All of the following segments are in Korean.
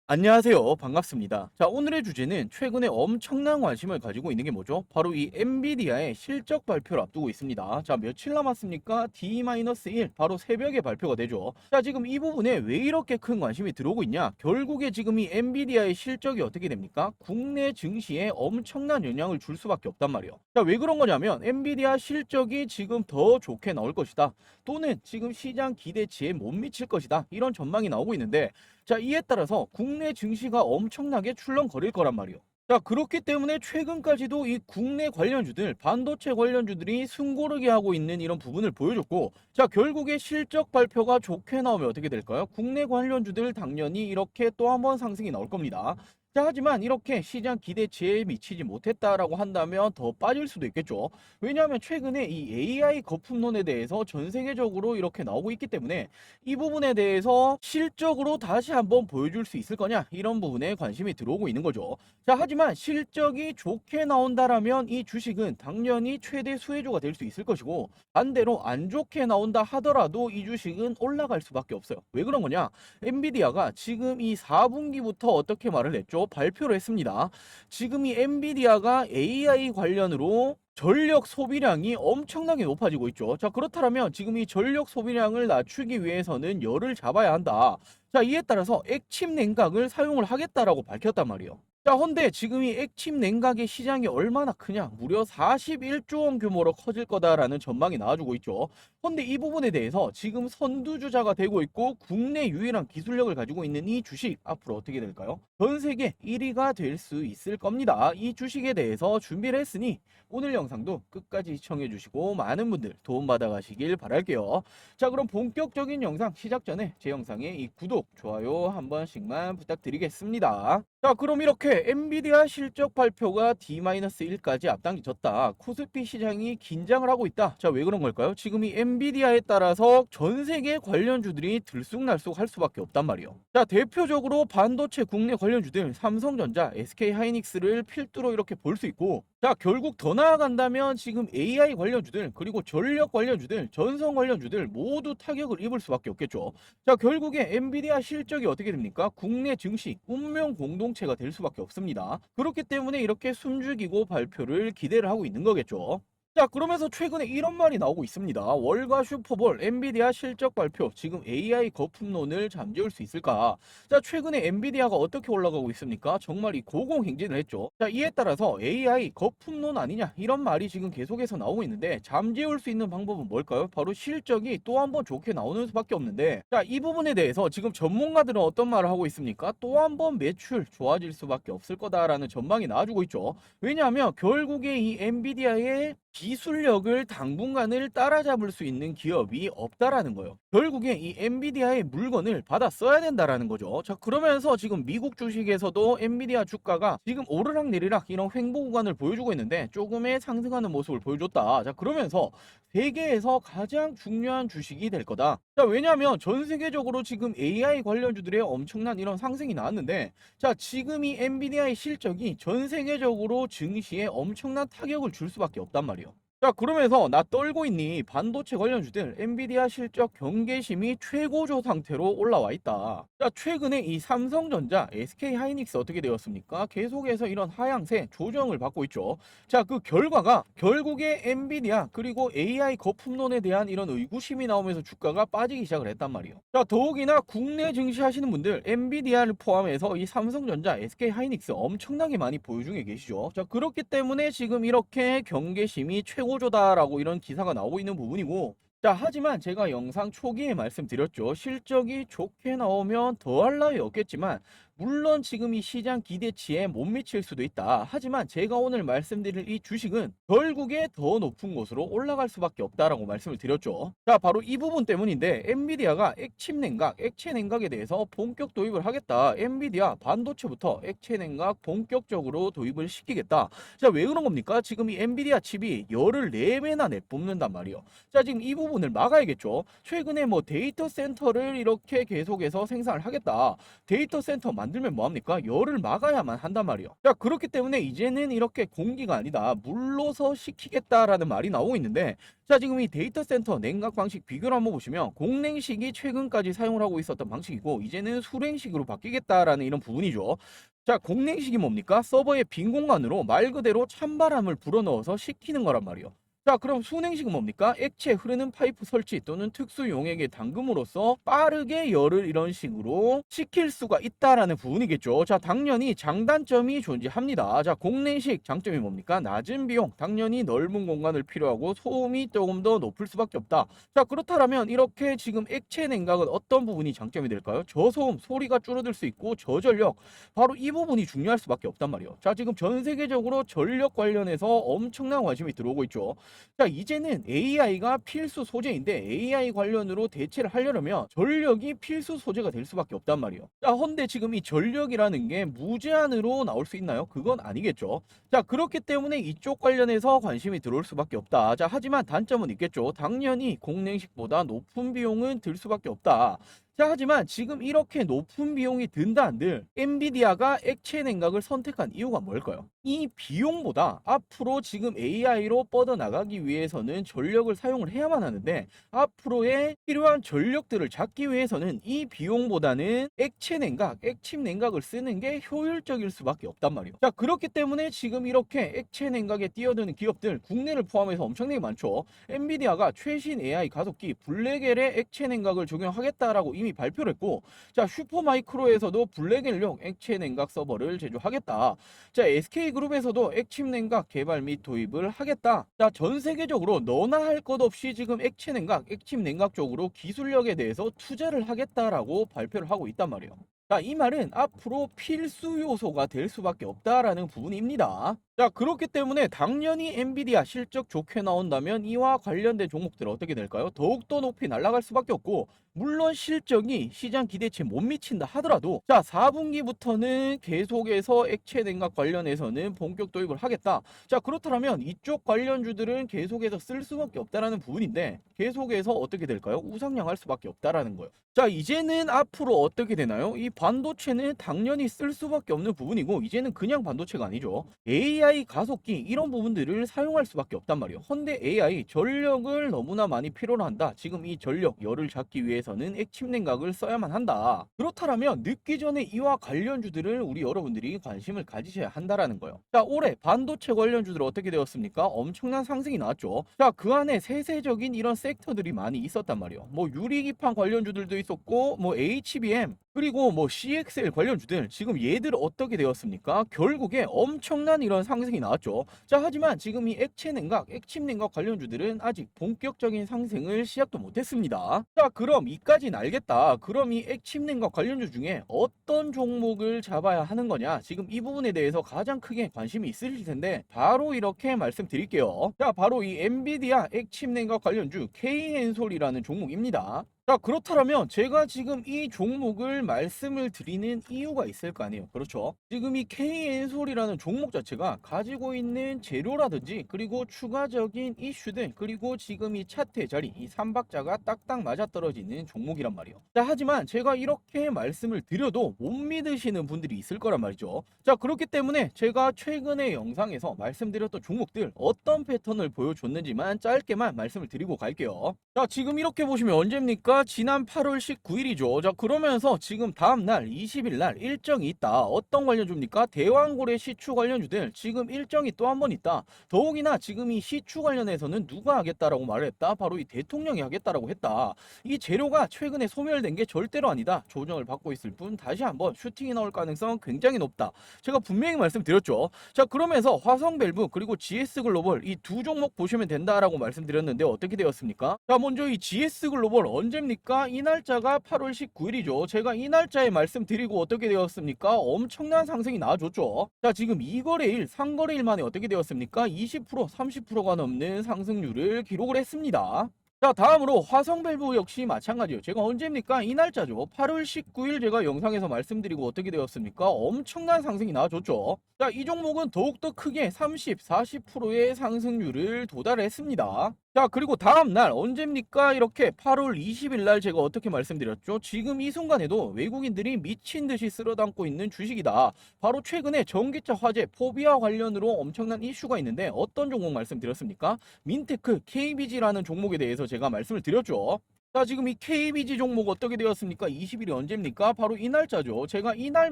안녕하세요. 반갑습니다. 자, 오늘의 주제는 최근에 엄청난 관심을 가지고 있는 게 뭐죠? 바로 이 엔비디아의 실적 발표를 앞두고 있습니다. 자, 며칠 남았습니까? D-1, 바로 새벽에 발표가 되죠. 자, 지금 이 부분에 왜 이렇게 큰 관심이 들어오고 있냐? 결국에 지금 이 엔비디아의 실적이 어떻게 됩니까? 국내 증시에 엄청난 영향을 줄 수밖에 없단 말이에요. 자, 왜 그런 거냐면 엔비디아 실적이 지금 더 좋게 나올 것이다. 또는 지금 시장 기대치에 못 미칠 것이다. 이런 전망이 나오고 있는데, 자, 이에 따라서 국내 증시가 엄청나게 출렁거릴 거란 말이에요. 자, 그렇기 때문에 최근까지도 이 국내 관련주들, 반도체 관련주들이 숨고르게 하고 있는 이런 부분을 보여줬고, 자, 결국에 실적 발표가 좋게 나오면 어떻게 될까요? 국내 관련주들 당연히 이렇게 또 한 번 상승이 나올 겁니다. 자, 하지만 이렇게 시장 기대치에 미치지 못했다라고 한다면 더 빠질 수도 있겠죠. 왜냐하면 최근에 이 AI 거품론에 대해서 전 세계적으로 이렇게 나오고 있기 때문에 이 부분에 대해서 실적으로 다시 한번 보여줄 수 있을 거냐, 이런 부분에 관심이 들어오고 있는 거죠. 자, 하지만 실적이 좋게 나온다라면 이 주식은 당연히 최대 수혜주가 될 수 있을 것이고, 반대로 안 좋게 나온다 하더라도 이 주식은 올라갈 수밖에 없어요. 왜 그런 거냐? 엔비디아가 지금 이 4분기부터 어떻게 말을 했죠? 발표를 했습니다. 지금 이 엔비디아가 AI 관련으로 전력 소비량이 엄청나게 높아지고 있죠. 자, 그렇다면 지금 이 전력 소비량을 낮추기 위해서는 열을 잡아야 한다. 자, 이에 따라서 액침 냉각을 사용을 하겠다라고 밝혔단 말이에요. 자, 헌데 지금 이 액침 냉각의 시장이 얼마나 크냐? 무려 41조 원 규모로 커질 거다라는 전망이 나와주고 있죠. 헌데 이 부분에 대해서 지금 선두주자가 되고 있고 국내 유일한 기술력을 가지고 있는 이 주식 앞으로 어떻게 될까요? 전 세계 1위가 될 수 있을 겁니다. 이 주식에 대해서 준비를 했으니 오늘 영상도 끝까지 시청해 주시고 많은 분들 도움받아 가시길 바랄게요. 자, 그럼 본격적인 영상 시작 전에 제 영상에 이 구독, 좋아요 한 번씩만 부탁드리겠습니다. 자, 그럼 이렇게 엔비디아 실적 발표가 D-1까지 앞당겨졌다. 코스피 시장이 긴장을 하고 있다. 자, 왜 그런 걸까요? 지금 이 엔비디아에 따라서 전 세계 관련주들이 들쑥날쑥 할 수밖에 없단 말이에요. 자, 대표적으로 반도체 국내 관련주들 삼성전자, SK하이닉스를 필두로 이렇게 볼 수 있고, 자, 결국 더 나아간다면 지금 AI 관련주들, 그리고 전력 관련주들, 전선 관련주들 모두 타격을 입을 수밖에 없겠죠. 자, 결국에 엔비디아 실적이 어떻게 됩니까? 국내 증시 운명 공동체가 될 수밖에 없습니다. 그렇기 때문에 이렇게 숨죽이고 발표를 기대를 하고 있는 거겠죠. 자, 그러면서 최근에 이런 말이 나오고 있습니다. 월가 슈퍼볼 엔비디아 실적 발표, 지금 AI 거품론을 잠재울 수 있을까? 자, 최근에 엔비디아가 어떻게 올라가고 있습니까? 정말 이 고공행진을 했죠. 자, 이에 따라서 AI 거품론 아니냐, 이런 말이 지금 계속해서 나오고 있는데, 잠재울 수 있는 방법은 뭘까요? 바로 실적이 또 한 번 좋게 나오는 수밖에 없는데, 자, 이 부분에 대해서 지금 전문가들은 어떤 말을 하고 있습니까? 또 한 번 매출 좋아질 수밖에 없을 거다라는 전망이 나와주고 있죠. 왜냐하면 결국에 이 엔비디아의 기술력을 당분간을 따라잡을 수 있는 기업이 없다라는 거예요. 결국에 이 엔비디아의 물건을 받아 써야 된다라는 거죠. 자, 그러면서 지금 미국 주식에서도 엔비디아 주가가 지금 오르락내리락 이런 횡보 구간을 보여주고 있는데 조금의 상승하는 모습을 보여줬다. 자, 그러면서 세계에서 가장 중요한 주식이 될 거다. 자, 왜냐하면 전 세계적으로 지금 AI 관련주들의 엄청난 이런 상승이 나왔는데, 자, 지금 이 엔비디아의 실적이 전 세계적으로 증시에 엄청난 타격을 줄 수밖에 없단 말이에요. 자, 그러면서 나 떨고 있니? 반도체 관련주들 엔비디아 실적 경계심이 최고조 상태로 올라와 있다. 자, 최근에 이 삼성전자, SK하이닉스 어떻게 되었습니까? 계속해서 이런 하향세 조정을 받고 있죠. 자, 그 결과가 결국에 엔비디아 그리고 AI 거품론에 대한 이런 의구심이 나오면서 주가가 빠지기 시작을 했단 말이에요. 자, 더욱이나 국내 증시 하시는 분들 엔비디아를 포함해서 이 삼성전자, SK하이닉스 엄청나게 많이 보유 중에 계시죠. 자, 그렇기 때문에 지금 이렇게 경계심이 최고조다라고 이런 기사가 나오고 있는 부분이고, 자, 하지만 제가 영상 초기에 말씀드렸죠. 실적이 좋게 나오면 더할 나위 없겠지만 물론 지금 이 시장 기대치에 못 미칠 수도 있다. 하지만 제가 오늘 말씀드릴 이 주식은 결국에 더 높은 곳으로 올라갈 수밖에 없다라고 말씀을 드렸죠. 자, 바로 이 부분 때문인데 엔비디아가 액침 냉각, 액체 냉각에 대해서 본격 도입을 하겠다. 엔비디아 반도체부터 액체 냉각 본격적으로 도입을 시키겠다. 자, 왜 그런 겁니까? 지금 이 엔비디아 칩이 열을 4배나 내뿜는단 말이에요. 자, 지금 이 부분을 막아야겠죠. 최근에 뭐 데이터 센터를 이렇게 계속해서 생산을 하겠다. 데이터 센터 만들면 뭐합니까? 열을 막아야만 한단 말이에요. 자, 그렇기 때문에 이제는 이렇게 공기가 아니다, 물로서 식히겠다라는 말이 나오고 있는데, 자, 지금 이 데이터 센터 냉각 방식 비교를 한번 보시면 공냉식이 최근까지 사용을 하고 있었던 방식이고 이제는 수냉식으로 바뀌겠다라는 이런 부분이죠. 자, 공냉식이 뭡니까? 서버의 빈 공간으로 말 그대로 찬바람을 불어넣어서 식히는 거란 말이에요. 자, 그럼 수냉식은 뭡니까? 액체 흐르는 파이프 설치 또는 특수 용액에 담금으로써 빠르게 열을 이런 식으로 식힐 수가 있다라는 부분이겠죠. 자, 당연히 장단점이 존재합니다. 자, 공냉식 장점이 뭡니까? 낮은 비용, 당연히 넓은 공간을 필요하고 소음이 조금 더 높을 수밖에 없다. 자, 그렇다면 이렇게 지금 액체 냉각은 어떤 부분이 장점이 될까요? 저소음, 소리가 줄어들 수 있고 저전력, 바로 이 부분이 중요할 수밖에 없단 말이에요. 자, 지금 전 세계적으로 전력 관련해서 엄청난 관심이 들어오고 있죠. 자, 이제는 AI가 필수 소재인데 AI 관련으로 대체를 하려면 전력이 필수 소재가 될 수밖에 없단 말이에요. 자, 헌데 지금 이 전력이라는 게 무제한으로 나올 수 있나요? 그건 아니겠죠. 자, 그렇기 때문에 이쪽 관련해서 관심이 들어올 수밖에 없다. 자, 하지만 단점은 있겠죠. 당연히 공냉식보다 높은 비용은 들 수밖에 없다. 자, 하지만 지금 이렇게 높은 비용이 든다 한들 엔비디아가 액체 냉각을 선택한 이유가 뭘까요? 이 비용보다 앞으로 지금 AI로 뻗어나가기 위해서는 전력을 사용을 해야만 하는데 앞으로의 필요한 전력들을 잡기 위해서는 이 비용보다는 액체 냉각, 액침 냉각을 쓰는 게 효율적일 수밖에 없단 말이에요. 자, 그렇기 때문에 지금 이렇게 액체 냉각에 뛰어드는 기업들 국내를 포함해서 엄청나게 많죠. 엔비디아가 최신 AI 가속기 블랙엘의 액체 냉각을 적용하겠다라고 이미 발표를 했고, 자, 슈퍼마이크로에서도 블랙엘용 액체 냉각 서버를 제조하겠다. 자, SK그룹에서도 액침 냉각 개발 및 도입을 하겠다. 자, 전 세계적으로 너나 할 것 없이 지금 액체 냉각, 액침 냉각 쪽으로 기술력에 대해서 투자를 하겠다라고 발표를 하고 있단 말이에요. 자, 이 말은 앞으로 필수 요소가 될 수밖에 없다라는 부분입니다. 자, 그렇기 때문에 당연히 엔비디아 실적 좋게 나온다면 이와 관련된 종목들 어떻게 될까요? 더욱더 높이 날아갈 수밖에 없고, 물론 실적이 시장 기대치에 못 미친다 하더라도, 자, 4분기부터는 계속해서 액체 냉각 관련해서는 본격 도입을 하겠다. 자, 그렇다면 이쪽 관련주들은 계속해서 쓸 수밖에 없다라는 부분인데 계속해서 어떻게 될까요? 우상향할 수밖에 없다라는 거예요. 자, 이제는 앞으로 어떻게 되나요? 이 반도체는 당연히 쓸 수밖에 없는 부분이고 이제는 그냥 반도체가 아니죠. AI 가속기 이런 부분들을 사용할 수밖에 없단 말이에요. 헌데 AI 전력을 너무나 많이 필요로 한다. 지금 이 전력 열을 잡기 위해서는 액침 냉각을 써야만 한다. 그렇다면 늦기 전에 이와 관련주들을 우리 여러분들이 관심을 가지셔야 한다라는 거예요. 자, 올해 반도체 관련주들 어떻게 되었습니까? 엄청난 상승이 나왔죠. 자, 그 안에 세세적인 이런 섹터들이 많이 있었단 말이에요. 뭐 유리기판 관련주들도 있었고, 뭐 HBM, 그리고 뭐 CXL 관련주들 지금 얘들 어떻게 되었습니까? 결국에 엄청난 이런 상승이 나왔죠. 자, 하지만 지금 이 액체 냉각, 액침 냉각 관련주들은 아직 본격적인 상승을 시작도 못했습니다. 자, 그럼 이까지는 알겠다. 그럼 이 액침 냉각 관련주 중에 어떤 종목을 잡아야 하는 거냐? 지금 이 부분에 대해서 가장 크게 관심이 있으실 텐데 바로 이렇게 말씀드릴게요. 자, 바로 이 엔비디아 액침 냉각 관련주 K엔솔이라는 종목입니다. 자, 그렇다면 제가 지금 이 종목을 말씀을 드리는 이유가 있을 거 아니에요. 그렇죠? 지금 이 K엔솔이라는 종목 자체가 가지고 있는 재료라든지 그리고 추가적인 이슈들 그리고 지금 이 차트의 자리 이 삼박자가 딱딱 맞아떨어지는 종목이란 말이에요. 자, 하지만 제가 이렇게 말씀을 드려도 못 믿으시는 분들이 있을 거란 말이죠. 자, 그렇기 때문에 제가 최근의 영상에서 말씀드렸던 종목들 어떤 패턴을 보여줬는지만 짧게만 말씀을 드리고 갈게요. 자, 지금 이렇게 보시면 언제입니까? 지난 8월 19일이죠. 자, 그러면서 지금 다음날 20일 날 일정이 있다. 어떤 관련주입니까? 대왕고래 시추 관련주들 지금 일정이 또 한 번 있다. 더욱이나 지금 이 시추 관련해서는 누가 하겠다라고 말을 했다? 바로 이 대통령이 하겠다라고 했다. 이 재료가 최근에 소멸된 게 절대로 아니다. 조정을 받고 있을 뿐 다시 한번 슈팅이 나올 가능성 굉장히 높다. 제가 분명히 말씀드렸죠. 자, 그러면서 화성밸브 그리고 GS글로벌 이 두 종목 보시면 된다라고 말씀드렸는데 어떻게 되었습니까? 자, 먼저 이 GS글로벌 언제입니까? 이 날짜가 8월 19일이죠. 제가 이 날짜에 말씀드리고 어떻게 되었습니까? 엄청난 상승이 나와줬죠. 자, 지금 2거래일, 3거래일 만에 어떻게 되었습니까? 20%, 30%가 넘는 상승률을 기록을 했습니다. 자, 다음으로 화성밸브 역시 마찬가지예요. 제가 언제입니까? 이 날짜죠. 8월 19일 제가 영상에서 말씀드리고 어떻게 되었습니까? 엄청난 상승이 나와줬죠. 자, 이 종목은 더욱더 크게 30, 40%의 상승률을 도달했습니다. 자, 그리고 다음날 언제입니까? 이렇게 8월 20일 날 제가 어떻게 말씀드렸죠? 지금 이 순간에도 외국인들이 미친 듯이 쓸어담고 있는 주식이다. 바로 최근에 전기차 화재 포비아 관련으로 엄청난 이슈가 있는데 어떤 종목 말씀드렸습니까? 민테크 KBG라는 종목에 대해서 제가 말씀을 드렸죠. 자, 지금 이 KBG 종목 어떻게 되었습니까? 20일이 언제입니까? 바로 이 날짜죠. 제가 이날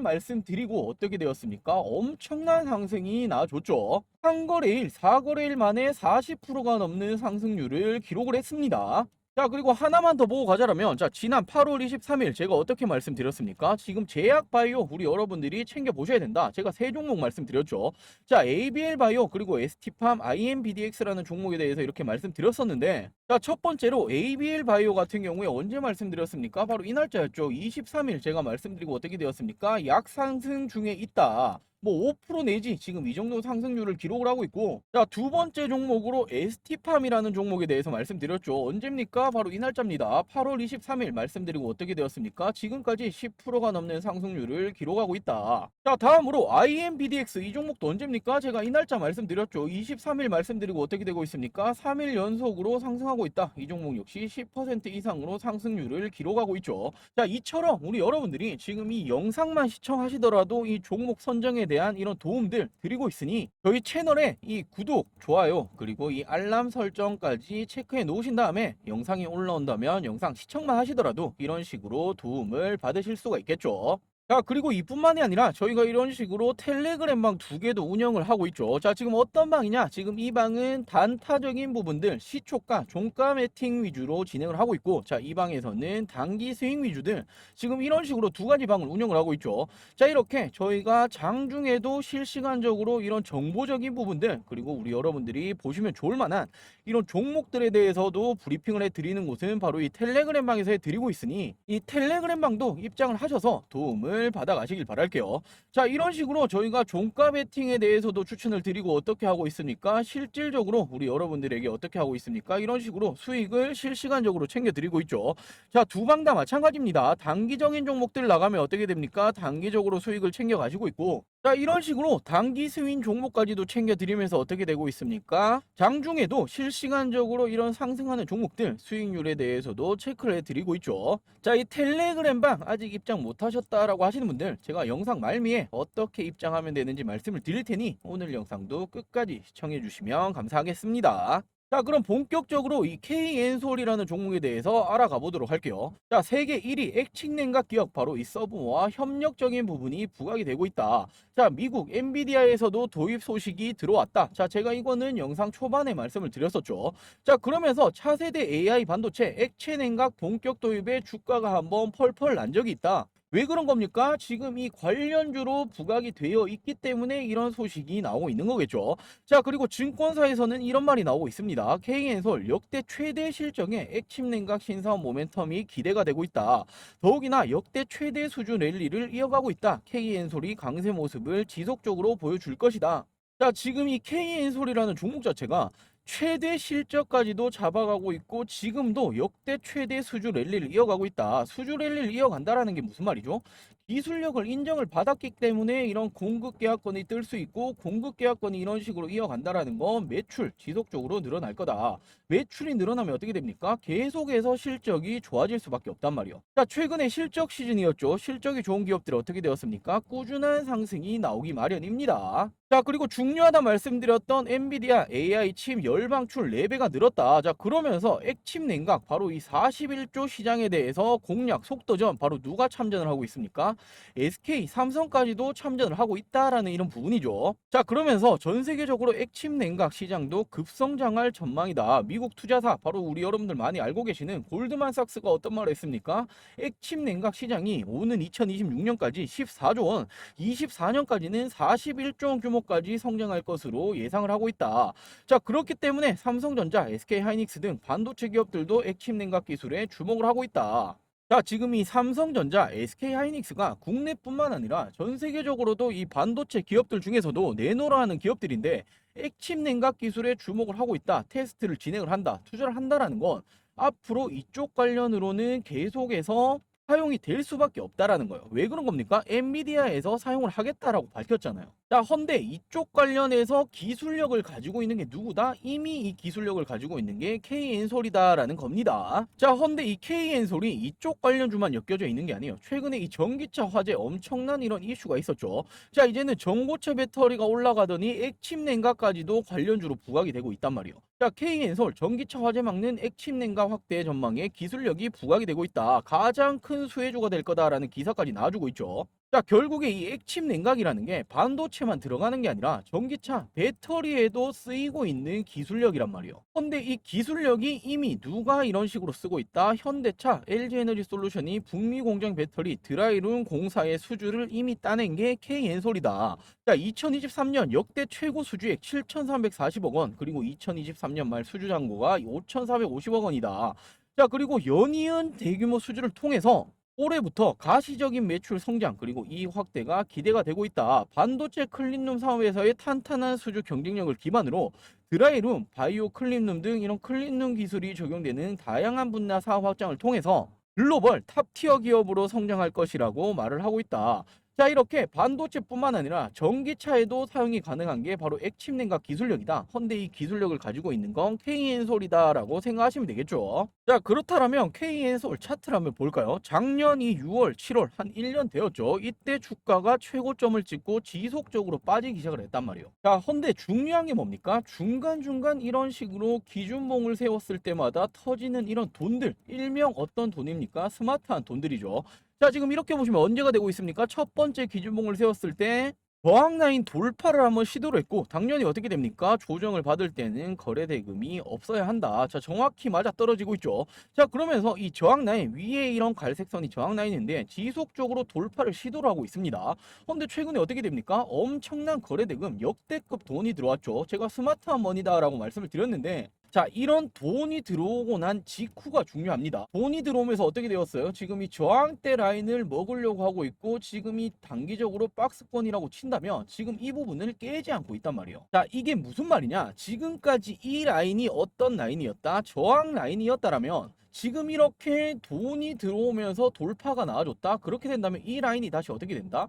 말씀드리고 어떻게 되었습니까? 엄청난 상승이 나줬죠. 한 거래일, 4거래일 만에 40%가 넘는 상승률을 기록을 했습니다. 자, 그리고 하나만 더 보고 가자면, 자, 지난 8월 23일 제가 어떻게 말씀드렸습니까? 지금 제약바이오 우리 여러분들이 챙겨보셔야 된다. 제가 세 종목 말씀드렸죠. 자, ABL 바이오 그리고 ST팜, IMBDX라는 종목에 대해서 이렇게 말씀드렸었는데, 자, 첫 번째로 ABL 바이오 같은 경우에 언제 말씀드렸습니까? 바로 이 날짜였죠. 23일 제가 말씀드리고 어떻게 되었습니까? 약상승 중에 있다. 뭐 5% 내지 지금 이 정도 상승률을 기록을 하고 있고, 자, 두 번째 종목으로 ST팜이라는 종목에 대해서 말씀드렸죠. 언제입니까? 바로 이 날짜입니다. 8월 23일 말씀드리고 어떻게 되었습니까? 지금까지 10%가 넘는 상승률을 기록하고 있다. 자, 다음으로 IMBDX 이 종목도 언제입니까? 제가 이 날짜 말씀드렸죠. 23일 말씀드리고 어떻게 되고 있습니까? 3일 연속으로 상승하고 있다. 이 종목 역시 10% 이상으로 상승률을 기록하고 있죠. 자, 이처럼 우리 여러분들이 지금 이 영상만 시청하시더라도 이 종목 선정에 대한 이런 도움들 드리고 있으니 저희 채널에 이 구독, 좋아요, 그리고 이 알람 설정까지 체크해 놓으신 다음에 영상이 올라온다면 영상 시청만 하시더라도 이런 식으로 도움을 받으실 수가 있겠죠. 자, 그리고 이뿐만이 아니라 저희가 이런 식으로 텔레그램 방 두 개도 운영을 하고 있죠. 자, 지금 어떤 방이냐? 지금 이 방은 단타적인 부분들, 시초가, 종가 매팅 위주로 진행을 하고 있고, 자, 이 방에서는 단기 스윙 위주들, 지금 이런 식으로 두 가지 방을 운영을 하고 있죠. 자, 이렇게 저희가 장중에도 실시간적으로 이런 정보적인 부분들, 그리고 우리 여러분들이 보시면 좋을 만한 이런 종목들에 대해서도 브리핑을 해드리는 곳은 바로 이 텔레그램 방에서 해드리고 있으니 이 텔레그램 방도 입장을 하셔서 도움을 받아 가시길 바랄게요. 자, 이런 식으로 저희가 종가 베팅에 대해서도 추천을 드리고 어떻게 하고 있습니까? 실질적으로 우리 여러분들에게 어떻게 하고 있습니까? 이런 식으로 수익을 실시간적으로 챙겨 드리고 있죠. 자, 두 방 다 마찬가지입니다. 단기적인 종목들 나가면 어떻게 됩니까? 단기적으로 수익을 챙겨 가시고 있고, 자, 이런 식으로 단기 스윙 종목까지도 챙겨 드리면서 어떻게 되고 있습니까? 장중에도 실시간적으로 이런 상승하는 종목들 수익률에 대해서도 체크를 해드리고 있죠. 자, 이 텔레그램방 아직 입장 못하셨다라고 하시는 분들, 제가 영상 말미에 어떻게 입장하면 되는지 말씀을 드릴 테니 오늘 영상도 끝까지 시청해 주시면 감사하겠습니다. 자, 그럼 본격적으로 이 KN솔이라는 종목에 대해서 알아가 보도록 할게요. 자, 세계 1위 액칭냉각 기업 바로 이 서브모와 협력적인 부분이 부각이 되고 있다. 자, 미국 엔비디아에서도 도입 소식이 들어왔다. 자, 제가 이거는 영상 초반에 말씀을 드렸었죠. 자, 그러면서 차세대 AI 반도체 액체 냉각 본격 도입에 주가가 한번 펄펄 난 적이 있다. 왜 그런 겁니까? 지금 이 관련주로 부각이 되어 있기 때문에 이런 소식이 나오고 있는 거겠죠. 자, 그리고 증권사에서는 이런 말이 나오고 있습니다. KN솔 역대 최대 실적의 액침 냉각 신사업 모멘텀이 기대가 되고 있다. 더욱이나 역대 최대 수준 랠리를 이어가고 있다. KN솔이 강세 모습을 지속적으로 보여줄 것이다. 자, 지금 이 KN솔이라는 종목 자체가 최대 실적까지도 잡아가고 있고 지금도 역대 최대 수주 랠리를 이어가고 있다. 수주 랠리를 이어간다라는 게 무슨 말이죠? 기술력을 인정을 받았기 때문에 이런 공급 계약권이 뜰 수 있고 공급 계약권이 이런 식으로 이어간다라는 건 매출 지속적으로 늘어날 거다. 매출이 늘어나면 어떻게 됩니까? 계속해서 실적이 좋아질 수밖에 없단 말이요. 자, 최근에 실적 시즌이었죠. 실적이 좋은 기업들 어떻게 되었습니까? 꾸준한 상승이 나오기 마련입니다. 자, 그리고 중요하다 말씀드렸던 엔비디아 AI 칩 열방출 4배가 늘었다. 자, 그러면서 액칩 냉각 바로 이 41조 시장에 대해서 공략 속도전 바로 누가 참전을 하고 있습니까? SK, 삼성까지도 참전을 하고 있다라는 이런 부분이죠. 자, 그러면서 전 세계적으로 액칩 냉각 시장도 급성장할 전망이다. 미국 투자사 바로 우리 여러분들 많이 알고 계시는 골드만삭스가 어떤 말을 했습니까? 액칩 냉각 시장이 오는 2026년까지 14조 원, 24년까지는 41조 원 규모까지 성장할 것으로 예상을 하고 있다. 자, 그렇기 때문에 삼성전자, SK하이닉스 등 반도체 기업들도 액침 냉각 기술에 주목을 하고 있다. 자, 지금 이 삼성전자, SK하이닉스가 국내뿐만 아니라 전 세계적으로도 이 반도체 기업들 중에서도 내노라 하는 기업들인데 액침 냉각 기술에 주목을 하고 있다. 테스트를 진행을 한다. 투자를 한다라는 건 앞으로 이쪽 관련으로는 계속해서 사용이 될 수밖에 없다라는 거예요. 왜 그런 겁니까? 엔비디아에서 사용을 하겠다라고 밝혔잖아요. 자, 헌데 이쪽 관련해서 기술력을 가지고 있는 게 누구다? 이미 이 기술력을 가지고 있는 게 KN솔이다라는 겁니다. 자, 헌데 이 KN솔이 이쪽 관련주만 엮여져 있는 게 아니에요. 최근에 이 전기차 화재 엄청난 이런 이슈가 있었죠. 자, 이제는 전고체 배터리가 올라가더니 액침 냉각까지도 관련주로 부각이 되고 있단 말이에요. 자, KN솔 전기차 화재 막는 액침 냉각 확대 전망에 기술력이 부각이 되고 있다. 가장 큰 수혜주가 될 거다라는 기사까지 나와주고 있죠. 자, 결국에 이 액침 냉각이라는 게 반도체만 들어가는 게 아니라 전기차 배터리에도 쓰이고 있는 기술력이란 말이에요. 근데 이 기술력이 이미 누가 이런 식으로 쓰고 있다? 현대차, LG에너지솔루션이 북미 공장 배터리 드라이룸 공사의 수주를 이미 따낸 게 KN솔이다. 자, 2023년 역대 최고 수주액 7,340억 원, 그리고 2023년 말 수주 잔고가 5,450억 원이다. 자, 그리고 연이은 대규모 수주를 통해서 올해부터 가시적인 매출 성장 그리고 이익 확대가 기대가 되고 있다. 반도체 클린룸 사업에서의 탄탄한 수주 경쟁력을 기반으로 드라이룸, 바이오 클린룸 등 이런 클린룸 기술이 적용되는 다양한 분야 사업 확장을 통해서 글로벌 탑티어 기업으로 성장할 것이라고 말을 하고 있다. 자, 이렇게 반도체뿐만 아니라 전기차에도 사용이 가능한 게 바로 액침 냉각 기술력이다. 헌데 이 기술력을 가지고 있는 건 KN솔이다라고 생각하시면 되겠죠. 자, 그렇다면 KN솔 차트를 한번 볼까요? 작년 이 6월, 7월 한 1년 되었죠. 이때 주가가 최고점을 찍고 지속적으로 빠지기 시작을 했단 말이에요. 자, 헌데 중요한 게 뭡니까? 중간중간 이런 식으로 기준봉을 세웠을 때마다 터지는 이런 돈들, 일명 어떤 돈입니까? 스마트한 돈들이죠. 자, 지금 이렇게 보시면 언제가 되고 있습니까? 첫 번째 기준봉을 세웠을 때 저항 라인 돌파를 한번 시도를 했고, 당연히 어떻게 됩니까? 조정을 받을 때는 거래 대금이 없어야 한다. 자, 정확히 맞아 떨어지고 있죠. 자, 그러면서 이 저항 라인 위에 이런 갈색 선이 저항 라인인데 지속적으로 돌파를 시도를 하고 있습니다. 그런데 최근에 어떻게 됩니까? 엄청난 거래 대금, 역대급 돈이 들어왔죠. 제가 스마트한 머니다라고 말씀을 드렸는데, 자, 이런 돈이 들어오고 난 직후가 중요합니다. 돈이 들어오면서 어떻게 되었어요? 지금 이 저항대 라인을 먹으려고 하고 있고, 지금 이 단기적으로 박스권이라고 친다면 지금 이 부분을 깨지 않고 있단 말이에요. 자, 이게 무슨 말이냐? 지금까지 이 라인이 어떤 라인이었다? 저항 라인이었다라면 지금 이렇게 돈이 들어오면서 돌파가 나와줬다? 그렇게 된다면 이 라인이 다시 어떻게 된다?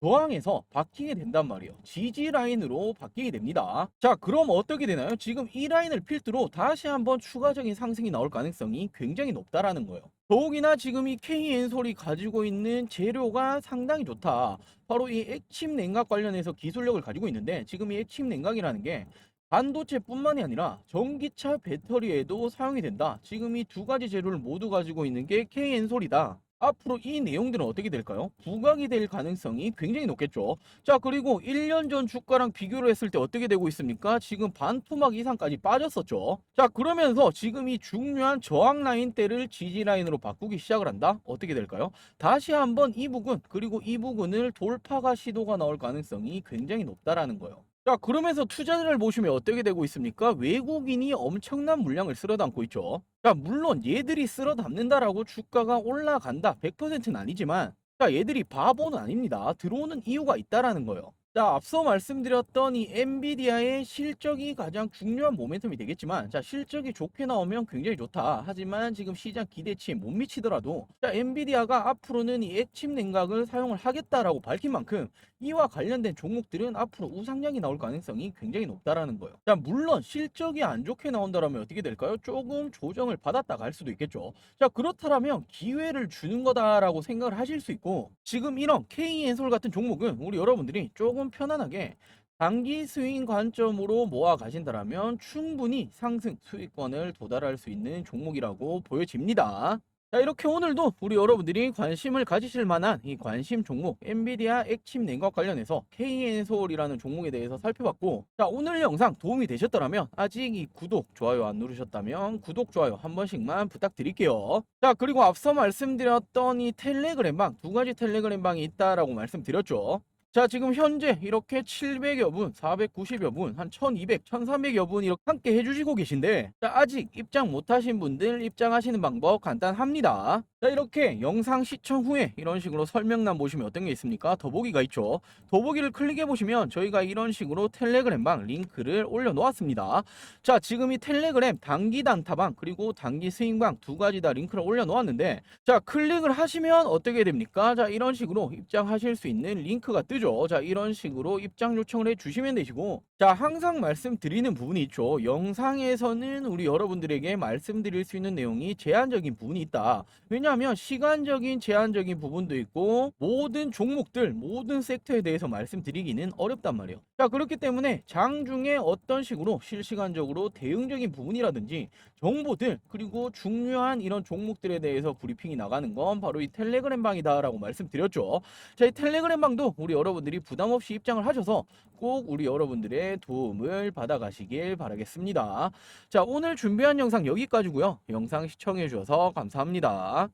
저항에서 바뀌게 된단 말이에요. 지지 라인으로 바뀌게 됩니다. 자, 그럼 어떻게 되나요? 지금 이 라인을 필두로 다시 한번 추가적인 상승이 나올 가능성이 굉장히 높다라는 거예요. 더욱이나 지금 이 KN솔이 가지고 있는 재료가 상당히 좋다. 바로 이 액침 냉각 관련해서 기술력을 가지고 있는데, 지금 이 액침 냉각이라는 게 반도체뿐만이 아니라 전기차 배터리에도 사용이 된다. 지금 이 두 가지 재료를 모두 가지고 있는 게 KN솔이다. 앞으로 이 내용들은 어떻게 될까요? 부각이 될 가능성이 굉장히 높겠죠. 자, 그리고 1년 전 주가랑 비교를 했을 때 어떻게 되고 있습니까? 지금 반토막 이상까지 빠졌었죠. 자, 그러면서 지금 이 중요한 저항 라인대를 지지 라인으로 바꾸기 시작을 한다? 어떻게 될까요? 다시 한번 이 부근, 그리고 이 부근을 돌파가 시도가 나올 가능성이 굉장히 높다라는 거예요. 자, 그러면서 투자자를 보시면 어떻게 되고 있습니까? 외국인이 엄청난 물량을 쓸어 담고 있죠. 자, 물론 얘들이 쓸어 담는다라고 주가가 올라간다 100%는 아니지만, 자, 얘들이 바보는 아닙니다. 들어오는 이유가 있다라는 거예요. 자, 앞서 말씀드렸던 이 엔비디아의 실적이 가장 중요한 모멘텀이 되겠지만, 자, 실적이 좋게 나오면 굉장히 좋다. 하지만 지금 시장 기대치에 못 미치더라도, 자, 엔비디아가 앞으로는 이 액침 냉각을 사용을 하겠다라고 밝힌 만큼 이와 관련된 종목들은 앞으로 우상향이 나올 가능성이 굉장히 높다라는 거예요. 자, 물론 실적이 안 좋게 나온다라면 어떻게 될까요? 조금 조정을 받았다가 할 수도 있겠죠. 자, 그렇다면 기회를 주는 거다라고 생각을 하실 수 있고, 지금 이런 KN솔 같은 종목은 우리 여러분들이 조금 편안하게 단기 스윙 관점으로 모아 가신다라면 충분히 상승 수익권을 도달할 수 있는 종목이라고 보여집니다. 자, 이렇게 오늘도 우리 여러분들이 관심을 가지실 만한 이 관심 종목 엔비디아 액침 냉각 관련해서 KN솔이라는 종목에 대해서 살펴봤고, 자, 오늘 영상 도움이 되셨더라면 아직 이 구독, 좋아요 안 누르셨다면 구독, 좋아요 한 번씩만 부탁드릴게요. 자, 그리고 앞서 말씀드렸던 이 텔레그램방, 두 가지 텔레그램방이 있다라고 말씀드렸죠. 자, 지금 현재 이렇게 700여 분, 490여 분, 한 1200, 1300여 분 이렇게 함께 해주시고 계신데, 자, 아직 입장 못하신 분들 입장하시는 방법 간단합니다. 자, 자, 이렇게 영상 시청 후에 이런 식으로 설명란 보시면 어떤 게 있습니까? 더보기가 있죠. 더보기를 클릭해 보시면 저희가 이런 식으로 텔레그램방 링크를 올려 놓았습니다. 자, 지금 이 텔레그램 단기 단타방 그리고 단기 스윙방 두 가지 다 링크를 올려 놓았는데, 자, 클릭을 하시면 어떻게 됩니까? 자, 이런 식으로 입장하실 수 있는 링크가 뜨죠. 자, 이런 식으로 입장 요청을 해 주시면 되시고, 자, 항상 말씀드리는 부분이 있죠. 영상에서는 우리 여러분들에게 말씀드릴 수 있는 내용이 제한적인 부분이 있다. 왜냐하면 시간적인 제한적인 부분도 있고 모든 종목들 모든 섹터에 대해서 말씀드리기는 어렵단 말이에요. 자, 그렇기 때문에 장중에 어떤 식으로 실시간적으로 대응적인 부분이라든지 정보들 그리고 중요한 이런 종목들에 대해서 브리핑이 나가는 건 바로 이 텔레그램 방이다 라고 말씀드렸죠. 자, 이 텔레그램 방도 우리 여러분들이 부담 없이 입장을 하셔서 꼭 우리 여러분들의 도움을 받아 가시길 바라겠습니다. 자, 오늘 준비한 영상 여기까지고요. 영상 시청해 주셔서 감사합니다.